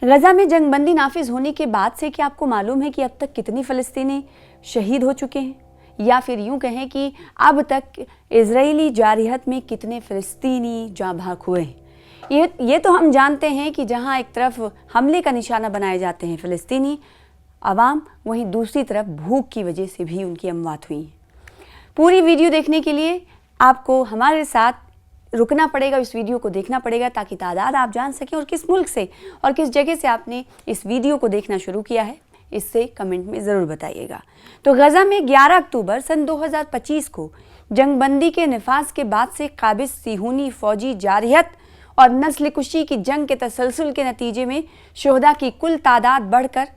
गज़ा में जंग बंदी नाफिज होने के बाद से क्या आपको मालूम है कि अब तक कितने फ़लस्तीनी शहीद हो चुके हैं, या फिर यूँ कहें कि अब तक इजरायली जारहत में कितने फ़लस्तीनी जाँ बहक हुए हैं। ये तो हम जानते हैं कि जहाँ एक तरफ हमले का निशाना बनाए जाते हैं फ़लस्तीनी अवाम, वहीं दूसरी तरफ भूख की वजह से भी उनकी अमवात हुई है। पूरी वीडियो देखने के लिए आपको हमारे साथ रुकना पड़ेगा, इस वीडियो को देखना पड़ेगा ताकि तादाद आप जान सकें और किस मुल्क से और किस जगह से आपने इस वीडियो को देखना शुरू किया है, इससे कमेंट में ज़रूर बताइएगा। तो गज़ा में 11 अक्टूबर सन 2025 को जंगबंदी के नफाज के बाद से काबिज सिहूनी फ़ौजी जारहत और नस्ल कुशी की जंग के तसलसल के नतीजे में शोहदा की कुल तादाद बढ़कर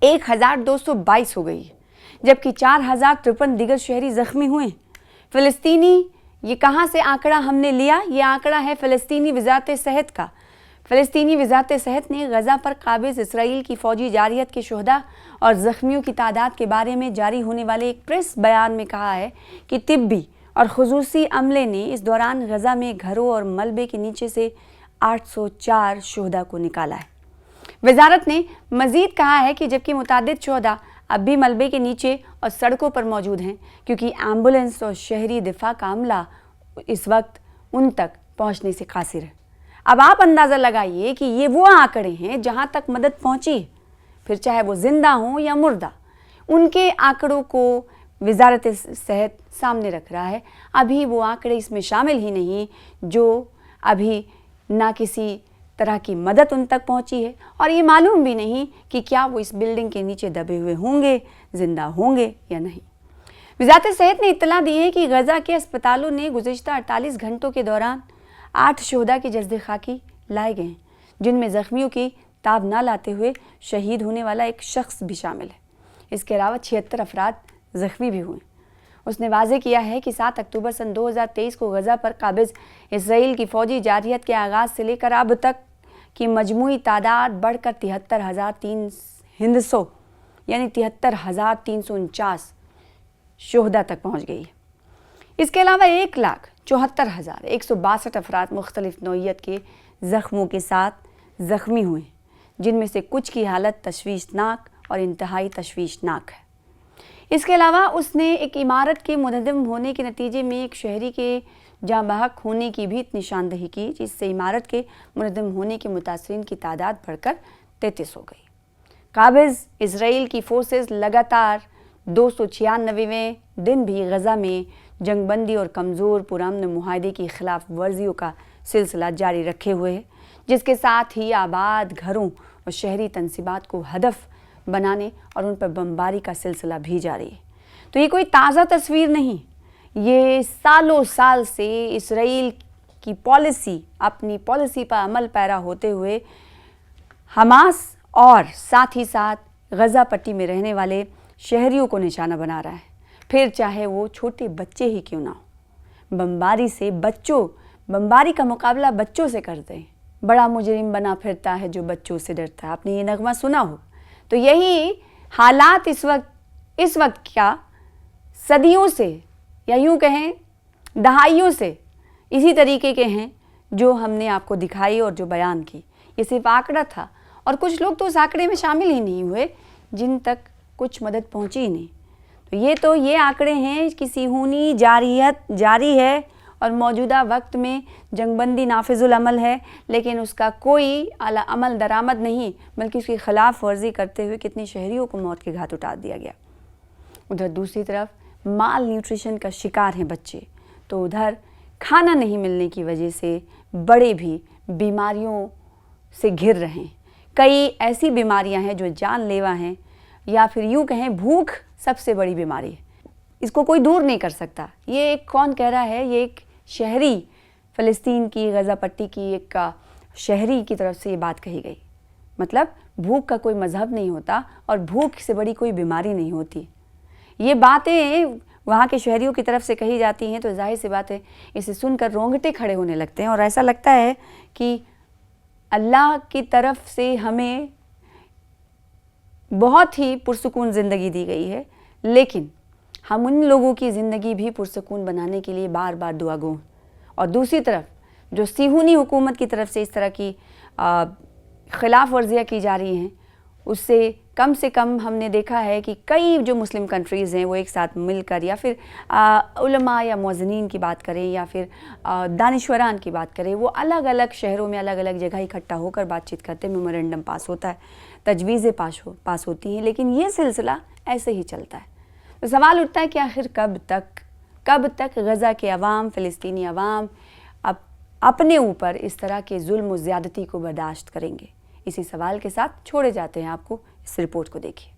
1222 हो गई, जबकि 4053 दिगर शहरी ज़ख्मी हुए। फ़लस्तीनी, ये कहाँ से आंकड़ा हमने लिया? ये आंकड़ा है फ़लस्तीनी वज़ारत सेहत का। फ़लस्तीनी वज़ारत सेहत ने गज़ा पर काबिज इसराइल की फ़ौजी जारहत के शोहदा और ज़ख्मियों की तादाद के बारे में जारी होने वाले एक प्रेस बयान में कहा है कि तिब्बी और खुसूसी अमले ने इस दौरान गज़ा में घरों और मलबे के नीचे से 804 शोहदा को निकाला है। वज़ारत ने मज़ीद कहा है कि जबकि मुतादिद शोहदा अब भी मलबे के नीचे और सड़कों पर मौजूद हैं, क्योंकि एम्बुलेंस और शहरी दिफा का अमला इस वक्त उन तक पहुंचने से कासिर है। अब आप अंदाज़ा लगाइए कि ये वो आंकड़े हैं जहां तक मदद पहुंची, फिर चाहे वो जिंदा हों या मुर्दा, उनके आंकड़ों को वज़ारत सेहत सामने रख रहा है। अभी वो आंकड़े इसमें शामिल ही नहीं जो अभी ना किसी तरह की मदद उन तक पहुंची है, और ये मालूम भी नहीं कि क्या वो इस बिल्डिंग के नीचे दबे हुए होंगे, जिंदा होंगे या नहीं। वज़ारत सेहत ने इत्तला दी है कि गज़ा के अस्पतालों ने गुज़िश्ता 48 घंटों के दौरान 8 शोहदा के जस्द खाकी लाए गए हैं, जिनमें ज़ख्मियों की ताब ना लाते हुए शहीद होने वाला एक शख्स भी शामिल है। इसके अलावा 76 अफराद ज़ख्मी भी हुए। उसने वाज़े किया है कि 7 अक्टूबर सन 2023 को गज़ा पर काबिज इसराइल की फ़ौजी जारहत के आगाज़ से लेकर अब तक की मजमूई तादाद बढ़कर 73,300 यानी 73,349 शोहदा तक पहुँच गई है। इसके अलावा 1,74,162 अफराद मुख्तलिफ नौइयत के ज़ख्मों के साथ ज़ख्मी हुए, जिनमें से कुछ की हालत तशवीशनाक और इंतहाई तशवीशनाक है। इसके अलावा उसने एक इमारत के मुनहदम होने के नतीजे में एक शहरी के जाँ बहक होने की भी निशानदही की, जिससे इमारत के मुनहदम होने के मुतासरीन की तादाद बढ़कर 33 हो गई। काबिज इसराइल की फोर्सेस लगातार 296वें दिन भी गज़ा में जंगबंदी और कमज़ोर पुरअमन मुआहदे की खिलाफ वर्जियों का सिलसिला जारी रखे हुए है, जिसके साथ ही आबाद घरों और शहरी तनसीबात को हदफ बनाने और उन पर बमबारी का सिलसिला भी जारी है। तो ये कोई ताज़ा तस्वीर नहीं, ये सालों साल से इसराइल की पॉलिसी, अपनी पॉलिसी पर अमल पैरा होते हुए हमास और साथ ही साथ गज़ा पट्टी में रहने वाले शहरियों को निशाना बना रहा है, फिर चाहे वो छोटे बच्चे ही क्यों ना हो। बमबारी का मुकाबला बच्चों से करते हैं। बड़ा मुजरिम बना फिरता है जो बच्चों से डरता है। आपने ये नगमा सुना हो। तो यही हालात इस वक्त क्या सदियों से या यूँ कहें दहाइयों से इसी तरीके के हैं जो हमने आपको दिखाई और जो बयान की। ये सिर्फ आंकड़ा था और कुछ लोग तो उस आंकड़े में शामिल ही नहीं हुए जिन तक कुछ मदद पहुंची ही नहीं। तो ये आंकड़े हैं कि सिहूनी जारहत जारी है और मौजूदा वक्त में जंगबंदी नाफिजुल अमल है, लेकिन उसका कोई अमल दरामद नहीं, बल्कि उसकी खिलाफ वर्जी करते हुए कितनी शहरियों को मौत के घाट उतार दिया गया। उधर दूसरी तरफ माल न्यूट्रिशन का शिकार हैं बच्चे, तो उधर खाना नहीं मिलने की वजह से बड़े भी बीमारियों से घिर रहे हैं। कई ऐसी बीमारियां हैं जो जानलेवा हैं, या फिर यूँ कहें भूख सबसे बड़ी बीमारी है, इसको कोई दूर नहीं कर सकता। ये एक कौन कह रहा है? ये एक शहरी, फ़लस्तीन की गज़ा पट्टी की एक शहरी की तरफ से ये बात कही गई। मतलब भूख का कोई मज़हब नहीं होता और भूख से बड़ी कोई बीमारी नहीं होती। ये बातें वहाँ के शहरियों की तरफ से कही जाती हैं, तो जाहिर सी बात है इसे सुनकर रोंगटे खड़े होने लगते हैं और ऐसा लगता है कि अल्लाह की तरफ से हमें बहुत ही पुरसुकून ज़िंदगी दी गई है, लेकिन हम उन लोगों की ज़िंदगी भी पुरसुकून बनाने के लिए बार बार दुआ गो। और दूसरी तरफ जो सिहूनी हुकूमत की तरफ से इस तरह की خلاف ورزیاں کی جا رہی ہیں اس سے کم ہم نے دیکھا ہے کہ کئی جو مسلم کنٹریز ہیں وہ ایک ساتھ مل کر یا پھر علماء یا مؤذنین کی بات کریں یا پھر دانشوران کی بات کریں، وہ الگ الگ شہروں میں الگ الگ جگہ اکٹھا ہو کر بات چیت کرتے ہیں، میمورنڈم پاس ہوتا ہے، تجویزیں پاس ہوتی ہیں، لیکن یہ سلسلہ ایسے ہی چلتا ہے۔ تو سوال اٹھتا ہے کہ آخر کب تک غزہ کے عوام، فلسطینی عوام اپنے اوپر اس طرح کے ظلم و زیادتی کو برداشت کریں گے؟ اسی سوال کے ساتھ چھوڑے جاتے ہیں آپ کو اس رپورٹ کو دیکھیے۔